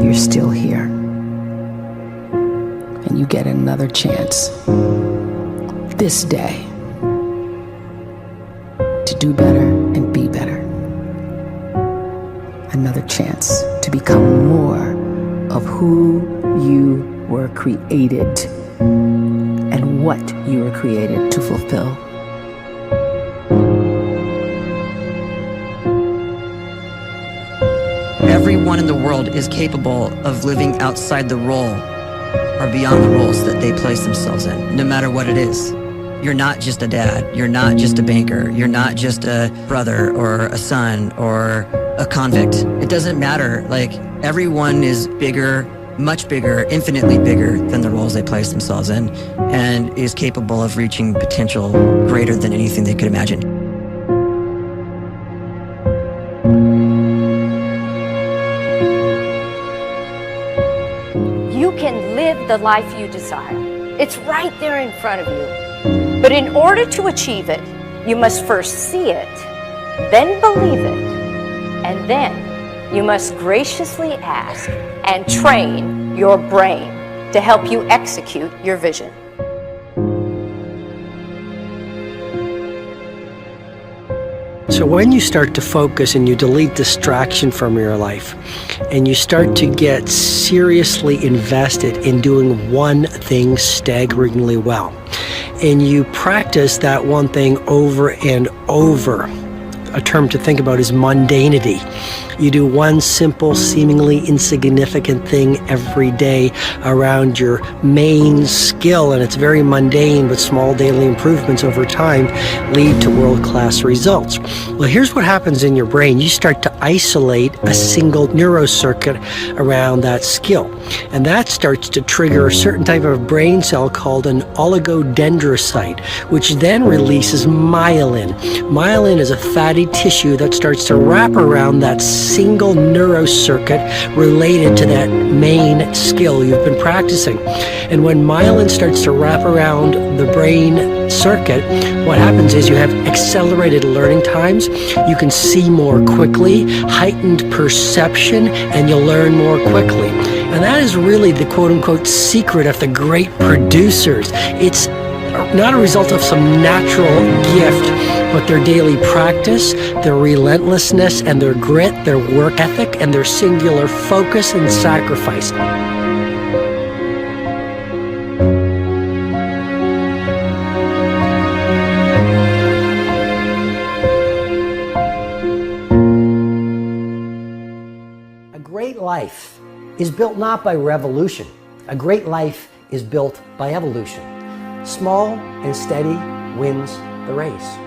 you're still here. And you get another chance this day to do better and be better. Another chance to become more of who you were created and what you were created to fulfill. Everyone in the world is capable of living outside the role or beyond the roles that they place themselves in, no matter what it is. You're not just a dad, you're not just a banker, you're not just a brother or a son or a convict. It doesn't matter. Like, everyone is bigger, much bigger, infinitely bigger than the roles they place themselves in, and is capable of reaching potential greater than anything they could imagine. You can live the life you desire. It's right there in front of you. But in order to achieve it, you must first see it, then believe it, and then you must graciously ask and train your brain to help you execute your vision. So when you start to focus and you delete distraction from your life, and you start to get seriously invested in doing one thing staggeringly well, and you practice that one thing over and over, a term to think about is mundanity. You do one simple, seemingly insignificant thing every day around your main skill, and it's very mundane, but small daily improvements over time lead to world-class results. Well, here's what happens in your brain. You start to isolate a single neurocircuit around that skill, and that starts to trigger a certain type of brain cell called an oligodendrocyte, which then releases myelin. Myelin is a fatty tissue that starts to wrap around that single neurocircuit related to that main skill you've been practicing. And when myelin starts to wrap around the brain circuit, what happens is you have accelerated learning times, you can see more quickly, heightened perception, and you'll learn more quickly. And that is really the quote-unquote secret of the great producers. It's not a result of some natural gift, but their daily practice, their relentlessness and their grit, their work ethic, and their singular focus and sacrifice. A great life is built not by revolution. A great life is built by evolution. Small and steady wins the race.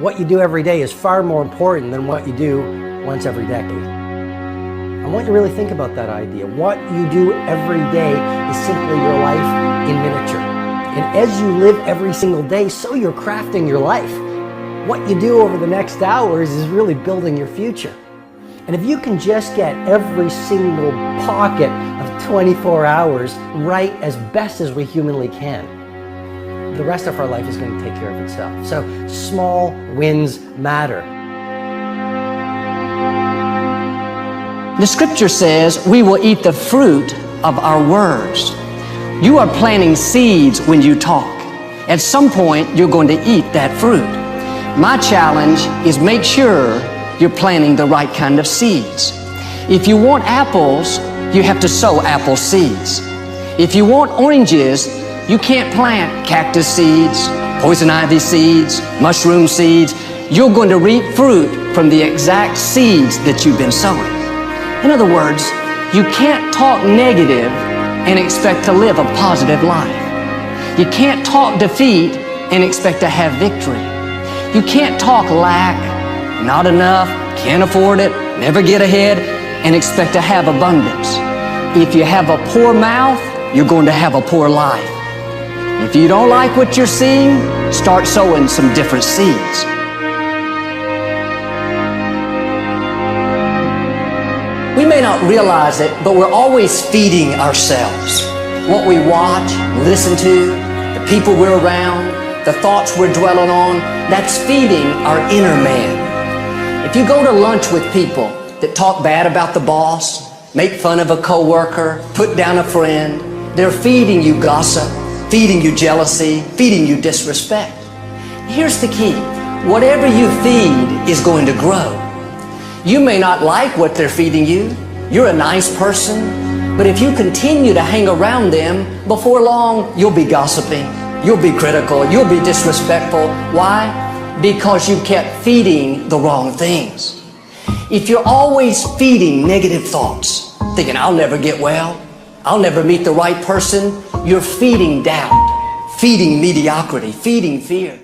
What you do every day is far more important than what you do once every decade. I want you to really think about that idea. What you do every day is simply your life in miniature. And as you live every single day, so you're crafting your life. What you do over the next hours is really building your future. And if you can just get every single pocket of 24 hours right as best as we humanly can, the rest of our life is going to take care of itself. So small wins matter. The scripture says we will eat the fruit of our words. You are planting seeds when you talk. At some point, you're going to eat that fruit. My challenge is make sure you're planting the right kind of seeds. If you want apples, you have to sow apple seeds. If you want oranges, you can't plant cactus seeds, poison ivy seeds, mushroom seeds. You're going to reap fruit from the exact seeds that you've been sowing. In other words, you can't talk negative and expect to live a positive life. You can't talk defeat and expect to have victory. You can't talk lack, not enough, can't afford it, never get ahead, and expect to have abundance. If you have a poor mouth, you're going to have a poor life. If you don't like what you're seeing, start sowing some different seeds. We may not realize it, but we're always feeding ourselves. What we watch, listen to, the people we're around, the thoughts we're dwelling on, that's feeding our inner man. If you go to lunch with people that talk bad about the boss, make fun of a coworker, put down a friend. They're feeding you gossip, feeding you jealousy, feeding you disrespect. Here's the key. Whatever you feed is going to grow. You may not like what they're feeding you. You're a nice person. But if you continue to hang around them, before long, you'll be gossiping. You'll be critical. You'll be disrespectful. Why? Because you kept feeding the wrong things. If you're always feeding negative thoughts, thinking, I'll never get well, I'll never meet the right person, you're feeding doubt, feeding mediocrity, feeding fear.